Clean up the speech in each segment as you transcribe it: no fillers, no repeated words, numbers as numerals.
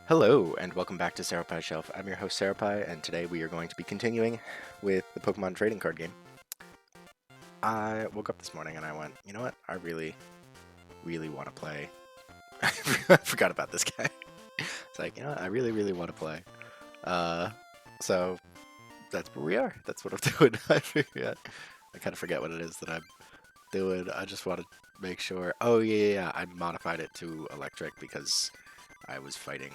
Hello, and welcome back to Seropie'sShelf. I'm your host, Seropie, and today we are going to be continuing with the Pokemon trading card game. I woke up this morning and I went, you know what? I really, really want to play. I forgot about this guy. It's like, you know what? I really, really want to play. Uh, so that's where we are. That's what I'm doing. I kind of forget what it is that I'm doing. I just want to make sure. Oh, yeah. I modified it to electric because I was fighting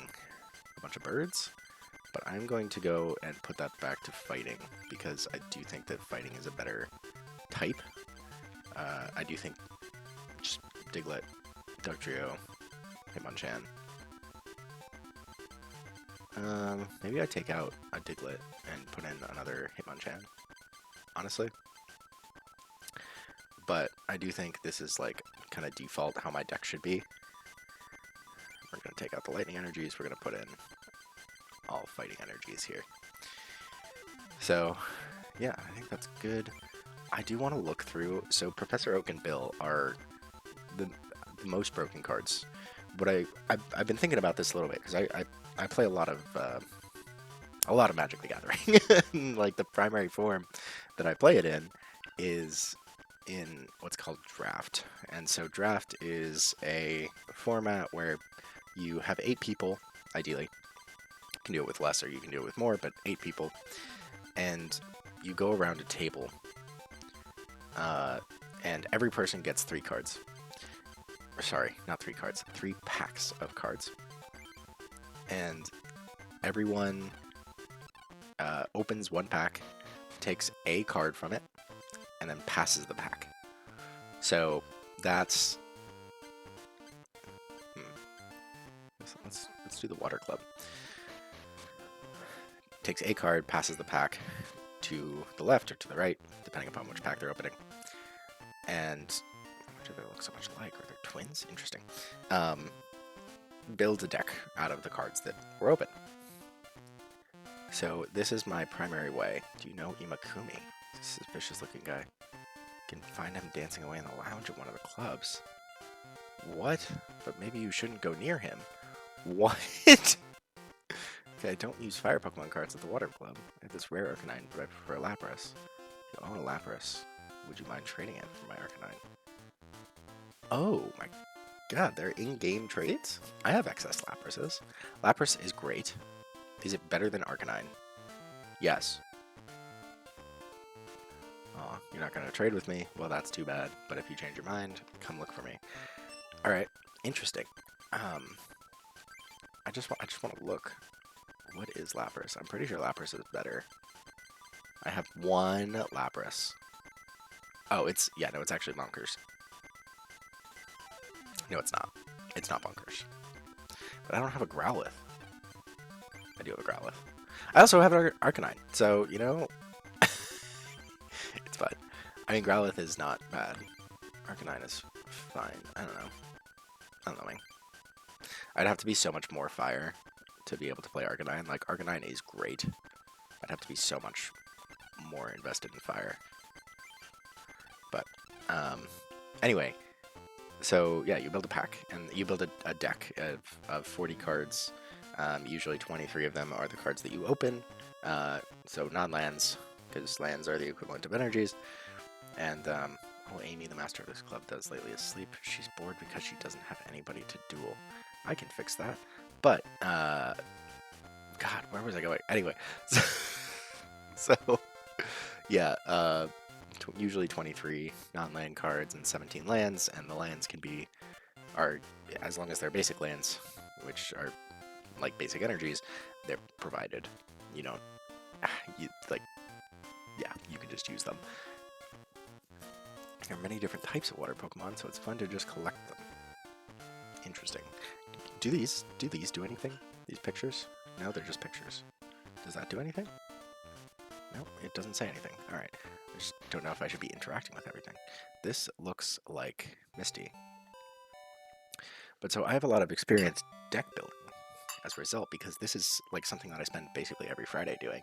a bunch of birds. But I'm going to go and put that back to fighting because I do think that fighting is a better type. I do think just Diglett, Dugtrio, Hitmonchan. Maybe I take out a Diglett and put in another Hitmonchan, honestly. But I do think this is like kind of default how my deck should be. We're going to take out the lightning energies. We're going to put in all fighting energies here. So, yeah, I think that's good. I do want to look through. So Professor Oak and Bill are the most broken cards. But I've been thinking about this a little bit because I play a lot of Magic the Gathering. Like the primary form that I play it in is in what's called Draft, and so Draft is a format where you have 8 people, ideally. You can do it with less or you can do it with more, but 8 people, and you go around a table. And every person gets 3 cards. Or sorry, not 3 cards, 3 packs of cards. And everyone opens one pack, takes a card from it, and then passes the pack. So that's... Let's do the Water Club. Takes a card, passes the pack to the left or to the right, depending upon which pack they're opening. And do they look so much alike? Are they twins? Interesting. Build a deck out of the cards that were open. So this is my primary way. Do you know Imakumi? Suspicious looking guy. You can find him dancing away in the lounge at one of the clubs. What? But maybe you shouldn't go near him. What? Okay, don't use fire Pokemon cards at the water club. I have this rare Arcanine, but I prefer Lapras. If you own a Lapras, would you mind trading it for my Arcanine? Oh my god, they're in-game trades? I have excess Laprases. Lapras is great. Is it better than Arcanine? Yes. Aw, you're not gonna trade with me? Well, that's too bad. But if you change your mind, come look for me. Alright, interesting. I just want to look. What is Lapras? I'm pretty sure Lapras is better. I have one Lapras. Oh, it's actually Bonkers. No, it's not. It's not Bonkers. But I don't have a Growlithe. I do have a Growlithe. I also have an Arcanine, so, you know, it's fine. I mean, Growlithe is not bad. Arcanine is fine. I don't know, man. I'd have to be so much more fire to be able to play Arcanine. Like, Arcanine is great. I'd have to be so much more invested in fire. But, anyway, so yeah, you build a pack, and you build a deck of 40 cards. Usually 23 of them are the cards that you open, so non-lands, because lands are the equivalent of energies. And oh, Amy, the master of this club, does lately asleep. She's bored because she doesn't have anybody to duel. I can fix that. But, God, where was I going? Anyway, so yeah, usually 23 non-land cards and 17 lands, and the lands are, as long as they're basic lands, which are like basic energies, they're provided. You don't, yeah, you can just use them. There are many different types of water Pokemon, so it's fun to just collect them. Interesting. Do these do anything? These pictures? No, they're just pictures. Does that do anything? No, it doesn't say anything. Alright. I just don't know if I should be interacting with everything. This looks like Misty. But so I have a lot of experience deck building as a result, because this is like something that I spend basically every Friday doing.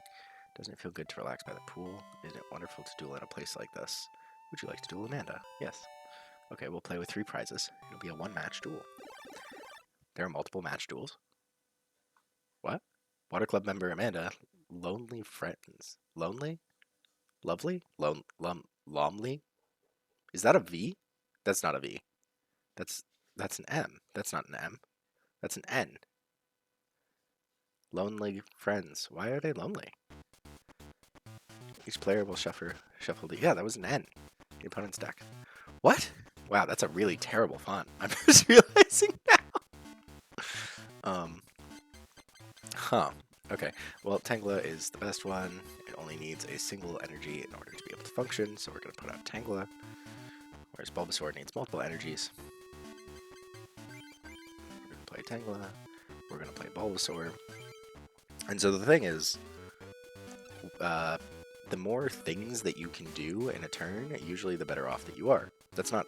Doesn't it feel good to relax by the pool? Isn't it wonderful to duel in a place like this? Would you like to duel Amanda? Yes. Okay, we'll play with 3 prizes. It'll be a 1-match duel. There are multiple match duels. What? Water Club member Amanda. Lonely friends. Lonely? Lovely? Lomly? Is that a V? That's not a V. That's that's an M. That's not an M. That's an N. Lonely friends. Why are they lonely? Each player will shuffle the. Yeah, that was an N. The opponent's deck. What? Wow, that's a really terrible font. I'm just realizing now. Huh. Okay. Well, Tangela is the best one. It only needs a single energy in order to be able to function, so we're going to put out Tangela. Whereas Bulbasaur needs multiple energies. We're going to play Tangela. We're going to play Bulbasaur. And so the thing is, the more things that you can do in a turn, usually the better off that you are. That's not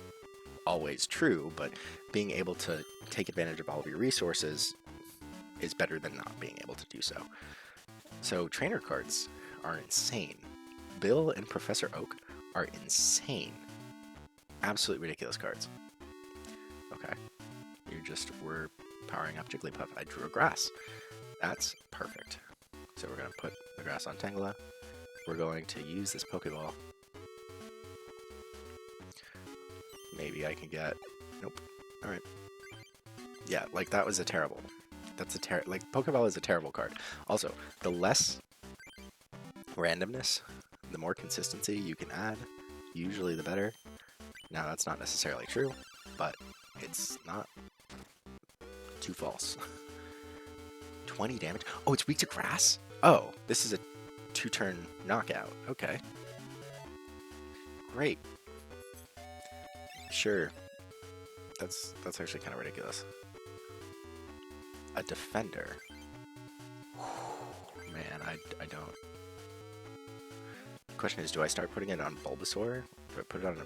always true, but being able to take advantage of all of your resources is better than not being able to do so. So trainer cards are insane. Bill and Professor Oak are insane. Absolutely ridiculous cards. Okay. We're powering up Jigglypuff. I drew a grass. That's perfect. So we're going to put the grass on Tangela. We're going to use this Pokeball. Maybe I can get... Nope. Alright. Yeah, like that was a terrible... That's a like, Pokeball is a terrible card. Also, the less randomness, the more consistency you can add, usually the better. Now, that's not necessarily true, but it's not too false. 20 damage. Oh, it's weak to grass? Oh, this is a 2-turn knockout. Okay. Great. Sure. That's actually kind of ridiculous. A defender. Man, I don't. The question is, do I start putting it on Bulbasaur? Do I put it on a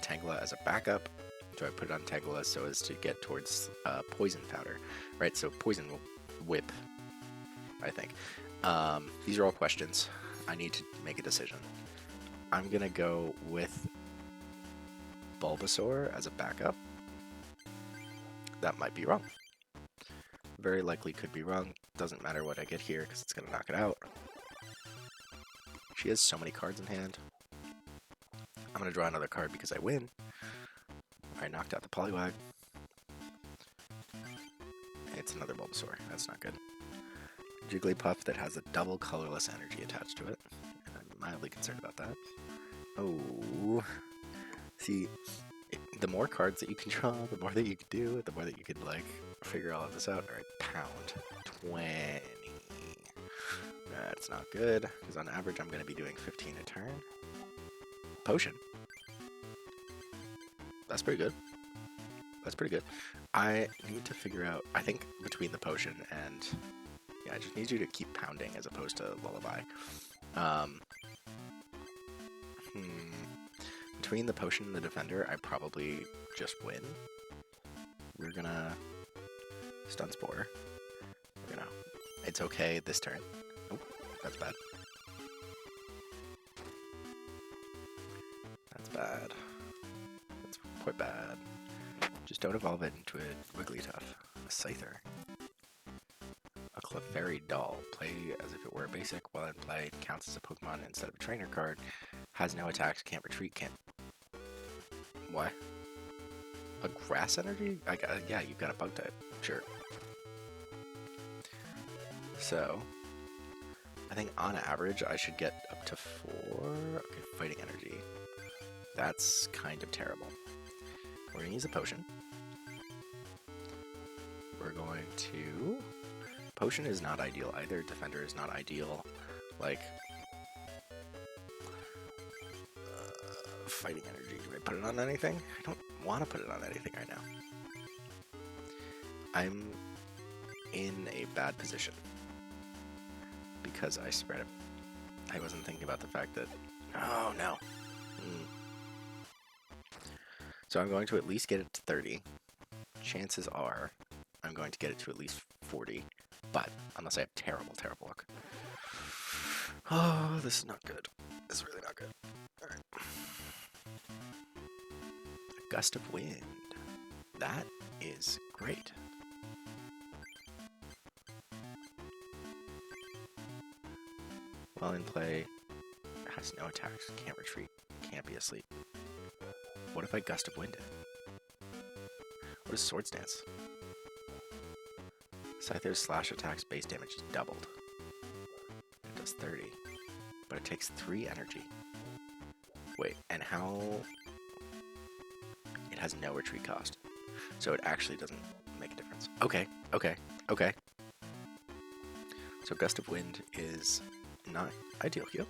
Tangela as a backup? Do I put it on Tangela so as to get towards Poison Powder? Right, so Poison will whip, I think. These are all questions. I need to make a decision. I'm going to go with Bulbasaur as a backup. That might be wrong. Very likely could be wrong. Doesn't matter what I get here because it's going to knock it out. She has so many cards in hand. I'm going to draw another card because I win. I knocked out the Poliwag. It's another Bulbasaur. That's not good. Jigglypuff that has a double colorless energy attached to it. And I'm mildly concerned about that. Oh. See, the more cards that you can draw, the more that you can do, the more that you can, like, figure all of this out. Alright, pound. 20. That's not good, because on average I'm going to be doing 15 a turn. Potion. That's pretty good. That's pretty good. I need to figure out, I think between the potion and, yeah, I just need you to keep pounding as opposed to lullaby. Between the potion and the defender, I probably just win. We're gonna stun spore. We're gonna, it's okay this turn. Oh, that's bad. That's bad. That's quite bad. Just don't evolve it into a Wigglytuff. A Scyther. A Clefairy Doll. Play as if it were a basic. While in play, counts as a Pokemon instead of a trainer card. Has no attacks, can't retreat, can't... What? A grass energy? Yeah, you've got a bug type. Sure. So, I think on average I should get up to 4. Okay, fighting energy. That's kind of terrible. We're going to use a potion. We're going to... Potion is not ideal either. Defender is not ideal. Like... fighting energy. Do I put it on anything? I don't want to put it on anything right now. I'm in a bad position. Because I spread it. I wasn't thinking about the fact that... Oh, no. So I'm going to at least get it to 30. Chances are I'm going to get it to at least 40. But, unless I have terrible, terrible luck. Oh, this is not good. This is really not good. Alright. A gust of wind. That is great. While in play, has no attacks, can't retreat, can't be asleep. What if I Gust of Wind it? What is Swords Dance? Scyther's slash attacks base damage is doubled. It does 30, but it takes 3 energy. Wait, and how? It has no retreat cost, so it actually doesn't make a difference. Okay, okay, okay. So Gust of Wind is not ideal heal.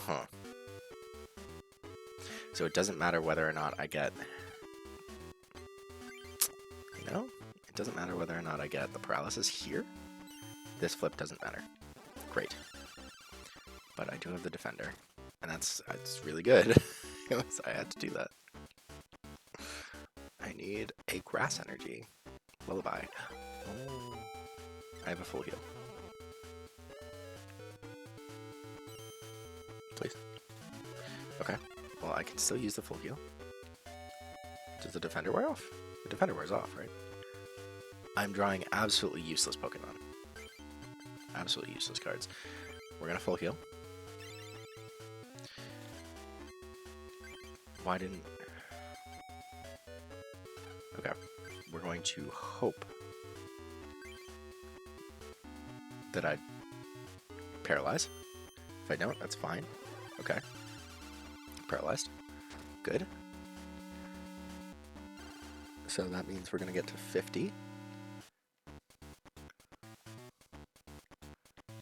Huh. So it doesn't matter whether or not I get... No? It doesn't matter whether or not I get the paralysis here. This flip doesn't matter. Great. But I do have the defender. And that's really good. I had to do that. I need a grass energy. Lullaby. Oh. I have a full heal. Please. Okay. Well, I can still use the full heal. Does the defender wear off? The defender wears off, right? I'm drawing absolutely useless Pokemon. Absolutely useless cards. We're gonna full heal. Why didn't... Okay. We're going to hope that I paralyze. If I don't, that's fine. Okay. Paralyzed. Good. So that means we're going to get to 50.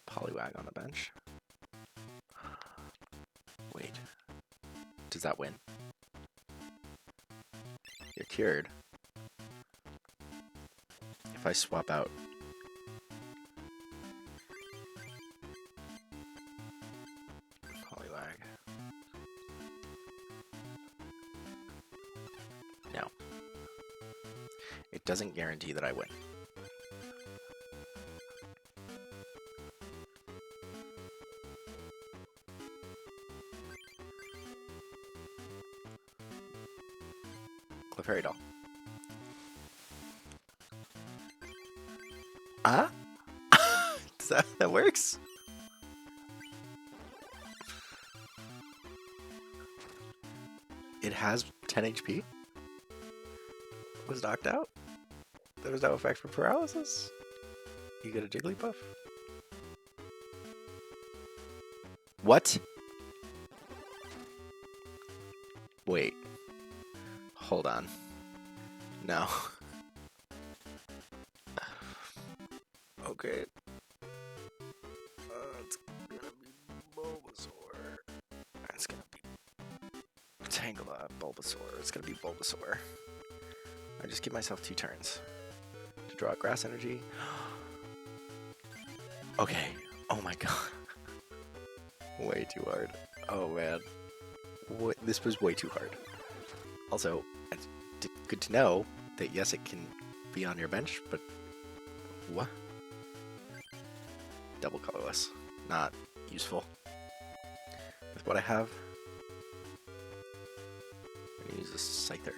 Poliwag on the bench. Wait. Does that win? You're cured. If I swap out... Poliwag. No. It doesn't guarantee that I win. Clefairy Doll. Ah? That works? It has 10 HP? Was knocked out? There was no effect for paralysis? You get a Jigglypuff? What? Wait. Hold on. No. Okay. It's gonna be Bulbasaur. It's gonna be Tangela, Bulbasaur. It's gonna be Bulbasaur. I just give myself 2 turns to draw grass energy. Okay. Oh my god. Way too hard. Oh man. This was way too hard. Also, it's good to know that yes, it can be on your bench, but what? Double colorless. Not useful. With what I have, I'm gonna use a Scyther.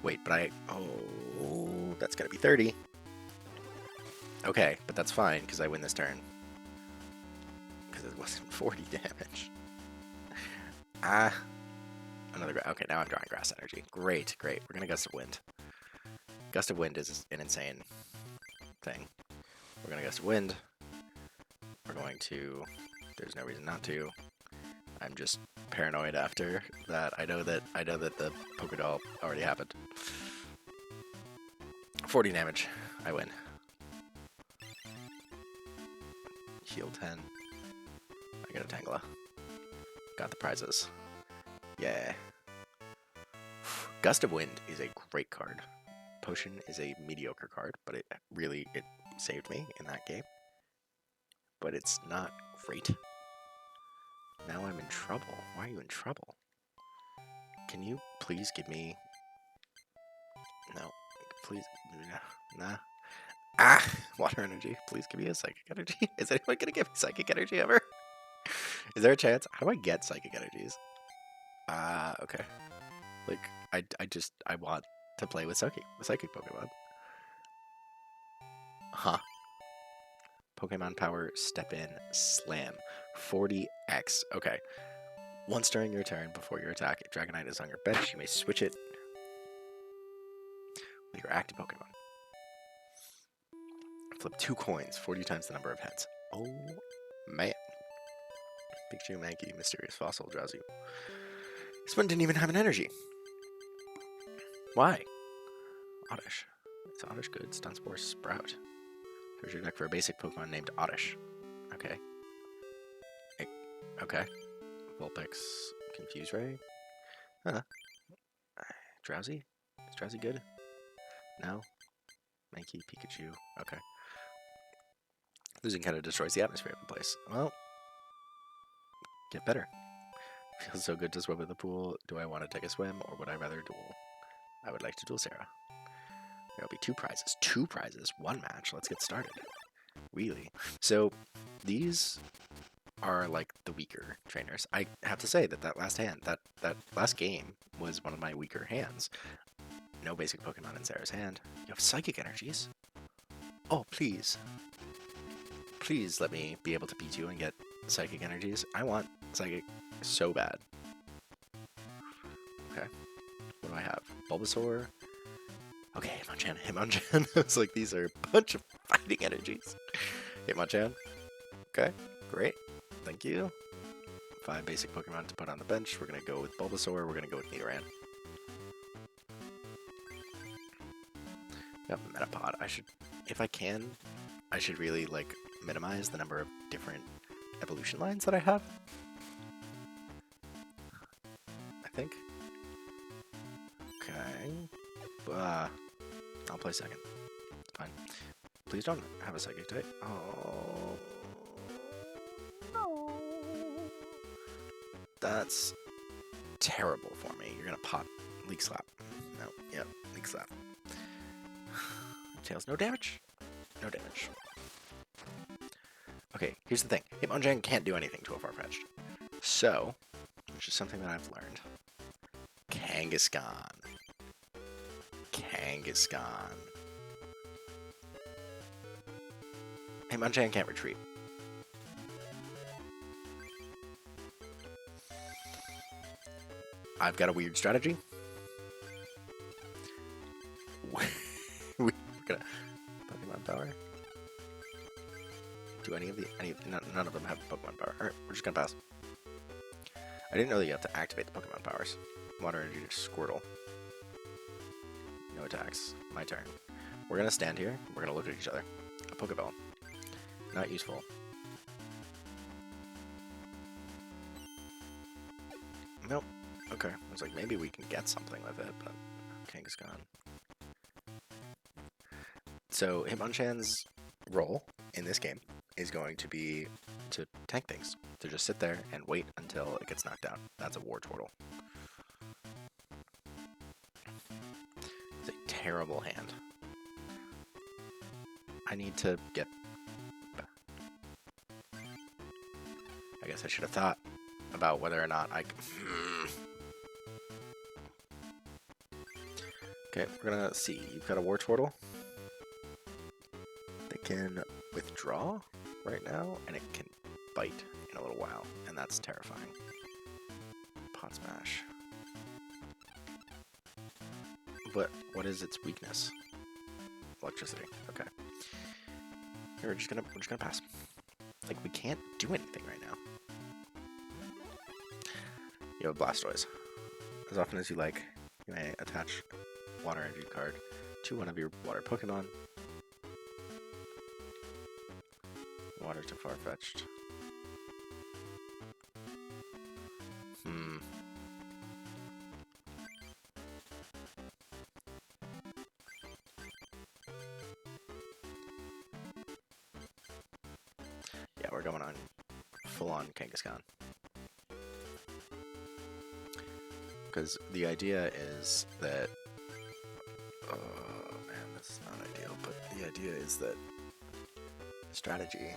Wait, but oh, that's gonna be 30. Okay, but that's fine, because I win this turn. Because it wasn't 40 damage. Ah. Another okay, now I'm drawing grass energy. Great, great. We're gonna Gust of Wind. Gust of Wind is an insane thing. We're gonna Gust of Wind. We're going to... There's no reason not to. I'm just paranoid after that. I know that the Pokédoll already happened. 40 damage. I win. Heal 10. I get a Tangela. Got the prizes. Yeah. Gust of Wind is a great card. Potion is a mediocre card, but it saved me in that game. But it's not great. Now I'm in trouble. Why are you in trouble? Can you please give me... No. Please. Nah. Ah! Water energy. Please give me a psychic energy. Is anyone gonna give me psychic energy ever? Is there a chance? How do I get psychic energies? Okay. Like, I want to play with psychic Pokemon. Huh. Pokemon Power, Step In, Slam. 40x. Okay. Once during your turn, before your attack, if Dragonite is on your bench, you may switch it with your active Pokemon. Flip 2 coins, 40 times the number of heads. Oh, man. Pikachu, Mankey, Mysterious Fossil, Drowsy. This one didn't even have an energy. Why? Oddish. Is Oddish good? Stunspore, Sprout. Here's your deck for a basic Pokemon named Oddish. Okay. Okay. Vulpix, Confuse Ray. Huh. Drowsy? Is Drowsy good? No? Mankey, Pikachu. Okay. Losing kind of destroys the atmosphere of the place. Well, get better. Feels so good to swim in the pool. Do I want to take a swim, or would I rather duel? I would like to duel Sarah. There'll be 2 prizes. 2 prizes, 1 match. Let's get started. Really? So, these are like the weaker trainers. I have to say that last hand, that last game was one of my weaker hands. No basic Pokemon in Sarah's hand. You have Psychic Energies? Oh, please. Please let me be able to beat you and get Psychic Energies. I want Psychic so bad. Okay. What do I have? Bulbasaur. Okay, Hitmonchan, Hitmonchan. I was like, these are a bunch of fighting energies. Hitmonchan. Okay, great. Thank you. 5 basic Pokemon to put on the bench. We're going to go with Bulbasaur. We're going to go with Nidoran. Yep, Metapod. I should, if I can, I should really, like, minimize the number of different evolution lines that I have. I think. Okay. I'll play second. It's fine. Please don't have a Psychic type. Oh. No. That's terrible for me. You're gonna pop Leak Slap. No, yep, Leak Slap. Tails, no damage? No damage. Okay, here's the thing. Hitmonchan can't do anything to a Farfetch'd. So, which is something that I've learned. Kangaskhan. Kangaskhan. Hitmonchan can't retreat. I've got a weird strategy. We're gonna Pokemon Power. Do any of the none of them have Pokemon Power? Alright, we're just gonna pass. I didn't know that you have to activate the Pokemon powers. Water Energy to Squirtle. No attacks. My turn. We're gonna stand here. We're gonna look at each other. A Pokeball. Not useful. Nope. Okay. I was like, maybe we can get something with it, but Kangaskhan. So Hitmonchan's role in this game is going to be to tank things. To just sit there and wait until it gets knocked down. That's a Wartortle. It's a terrible hand. I need to get... I guess I should have thought about whether or not I... Okay, we're gonna see. You've got a Wartortle. They can withdraw right now, and it can bite in a little while, and that's terrifying. Pot Smash. But what is its weakness? Electricity. Okay. Here, we're just gonna pass. Like, we can't do anything right now. You have a Blastoise. As often as you like, you may attach Water Energy card to one of your water Pokemon. Water to Farfetch'd. Yeah, we're going on full-on Kangaskhan. Because the idea is that... Oh, man, this is not ideal, but the idea is that the strategy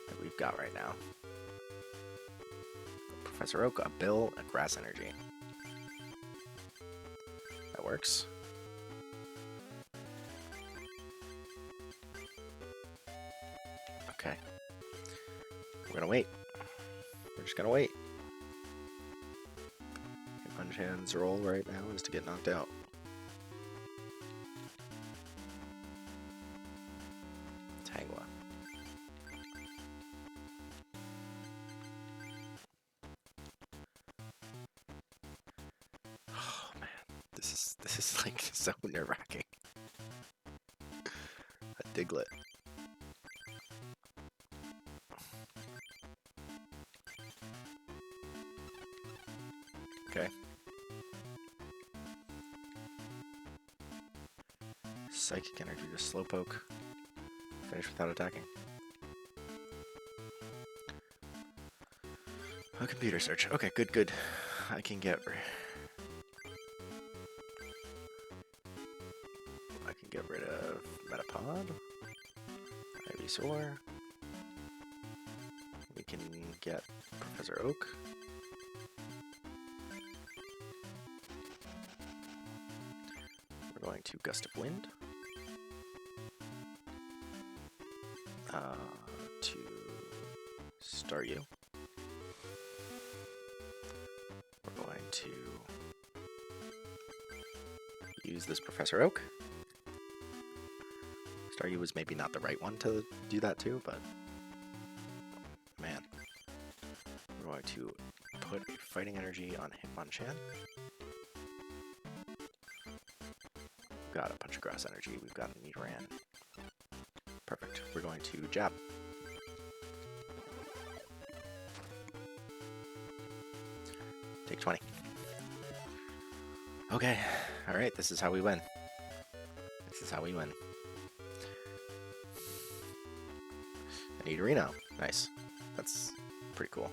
that we've got right now... Professor Oak, a Bill, a Grass Energy. That works. wait. We're just gonna wait. Hitmonchan's role right now is to get knocked out. Tangela. Oh man, this is like so nerve-wracking. A Diglett. Okay. Psychic energy to Slowpoke. Finish without attacking. A computer search. Okay, good, good. I can get rid of Metapod. Ivysaur. We can get Professor Oak. We're going to Gust of Wind. To Staryu. We're going to use this Professor Oak. Staryu was maybe not the right one to do that to, but man. We're going to put a Fighting Energy on Hitmonchan. We've got a Punch of Grass Energy, we've got a Nidoran. Perfect. We're going to Jab. Take 20. Okay. Alright, this is how we win. This is how we win. I need Reno. Nice. That's pretty cool.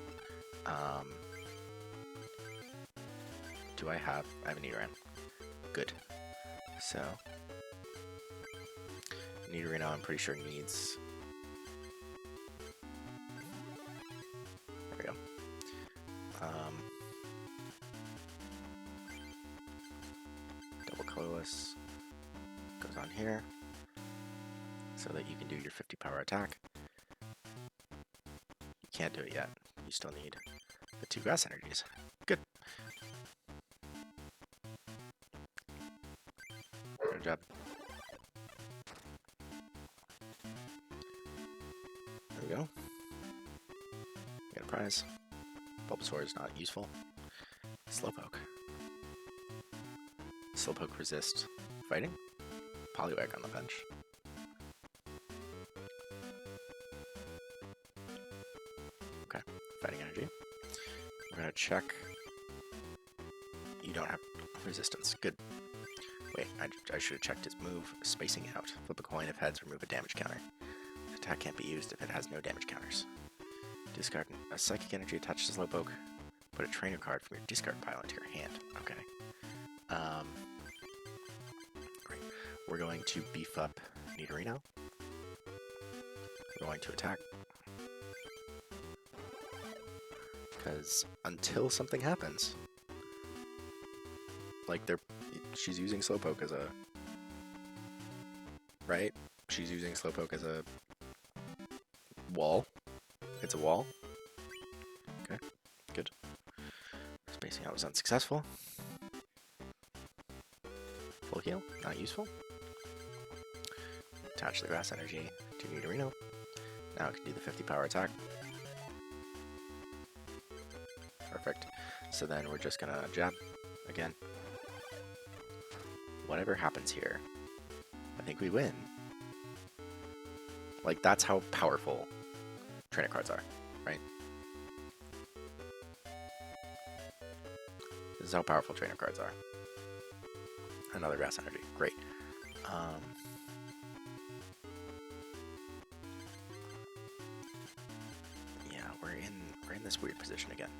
Do I have a Nidoran? Good. So Nidorino, I'm pretty sure needs. There we go. Double colorless goes on here, so that you can do your 50 power attack. You can't do it yet. You still need the 2 grass energies. Good. Good job. There we go. Get a prize. Bulbasaur is not useful. Slowpoke. Slowpoke resist fighting. Poliwag on the bench. Okay, fighting energy. We're gonna check. You don't have resistance. Good. Wait, I should have checked his move. Spacing out. Flip a coin if heads, remove a damage counter. Attack can't be used if it has no damage counters. Discard a psychic energy attached to Slowpoke. Put a trainer card from your discard pile into your hand. Okay. Great. We're going to beef up Nidorino. We're going to attack. Because until something happens, like she's using Slowpoke as a, right? She's using Slowpoke as a wall. It's a wall. Okay, good. Spacing out was unsuccessful. Full heal, not useful. Attach the grass energy to Nidorino. Now I can do the 50 power attack. Perfect. So then we're just gonna jab again. Whatever happens here, I think we win. Like, that's how powerful trainer cards are, right? This is how powerful trainer cards are. Another grass energy, great. Yeah, we're in this weird position again.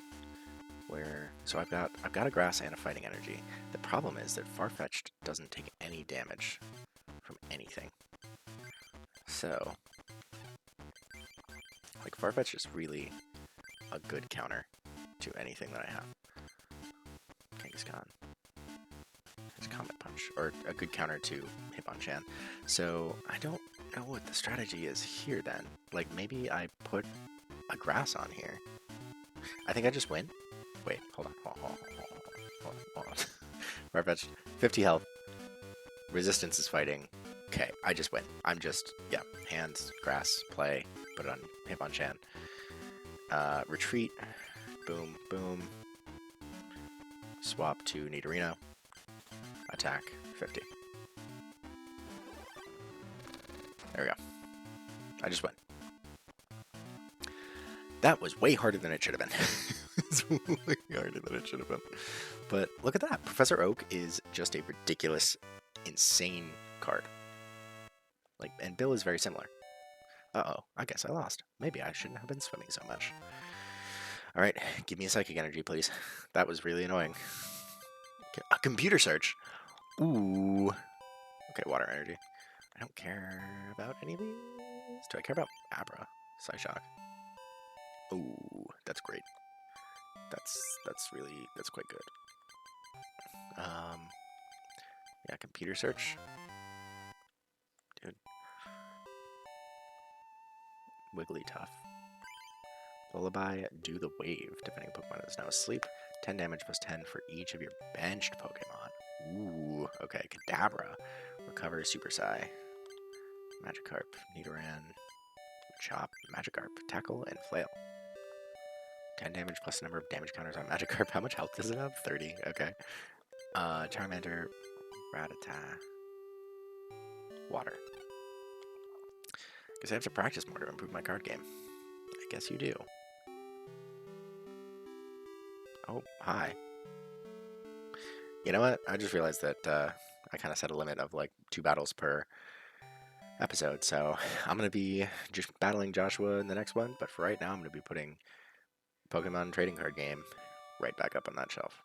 So I've got a grass and a fighting energy. The problem is that Farfetch'd doesn't take any damage from anything. So, like, Farfetch'd is really a good counter to anything that I have. Kangaskhan. There's Comet Punch, or a good counter to Hitmonchan. So I don't know what the strategy is here then. Like, maybe I put a grass on here. I think I just win. Wait, hold on. Hold on. Farfetch'd. 50 health. Resistance is fighting. Okay, I just win. I'm just, yeah. Hands, grass, play. Put it on Hitmonchan. Retreat. Boom, boom. Swap to Nidorino. Attack. 50. There we go. I just went. That was way harder than it should have been. It's way harder than it should have been. But look at that. Professor Oak is just a ridiculous, insane card. Like, and Bill is very similar. Uh-oh, I guess I lost. Maybe I shouldn't have been swimming so much. Alright, give me a psychic energy, please. That was really annoying. Okay, a computer search! Ooh. Okay, water energy. I don't care about any of these. Do I care about Abra? Psyshock. Ooh, that's great. That's quite good. Yeah, computer search. Dude. Wigglytuff. Lullaby, do the wave. Defending Pokemon is now asleep. 10 damage plus 10 for each of your benched Pokemon. Ooh, okay. Kadabra. Recover, Super Psy. Magikarp, Nidoran, Chop, Magikarp, Tackle, and Flail. 10 damage plus the number of damage counters on Magikarp. How much health does it have? 30. Okay. Charmander, Rattata, Water. Guess I have to practice more to improve my card game. I guess you do. Oh, hi. You know what? I just realized that I kind of set a limit of like 2 battles per episode, so I'm going to be just battling Joshua in the next one, but for right now I'm going to be putting Pokemon trading card game right back up on that shelf.